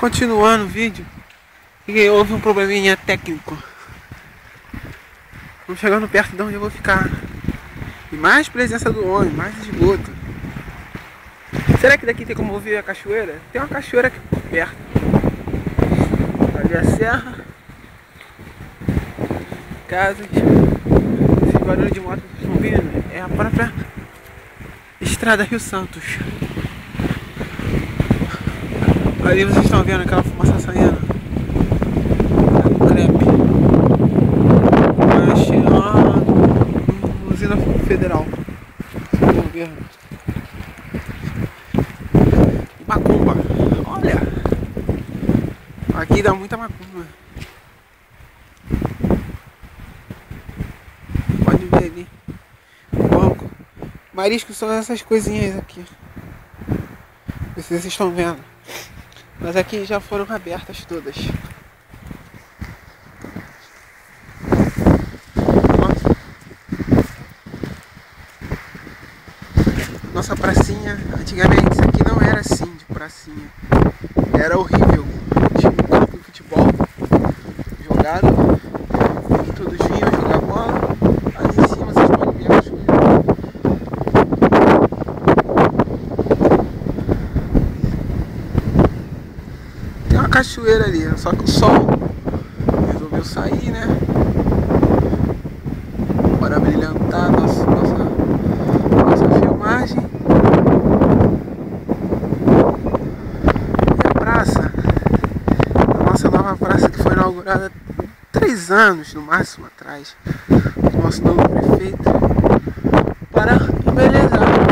Continuando o vídeo, e houve um probleminha técnico. Vamos chegando perto de onde eu vou ficar. E mais presença do homem, mais esgoto. Será que daqui tem como ouvir a cachoeira? Tem uma cachoeira aqui perto. Ali a serra. Casas. Esse barulho de moto que vocês estão ouvindo é a própria estrada Rio Santos. Ali vocês estão vendo aquela fumaça saindo. Um crepe. Mas uma usina federal. Do governo. Macumba. Olha. Aqui dá muita macumba. Pode ver ali. Banco. Marisco são essas coisinhas aqui. Vocês estão vendo. Mas aqui já foram abertas todas. Nossa pracinha, antigamente isso aqui não era assim de pracinha. Era horrível. Tinha um campo de futebol jogado. Aqui todos vinham jogar bola. Ali em cima vocês podem ver a cachoeira. Tem uma cachoeira ali, só que o sol resolveu sair, né? Para brilhantar nossa filmagem. E a praça, a nossa nova praça que foi inaugurada há 3 anos no máximo atrás, do nosso novo prefeito, para embelezar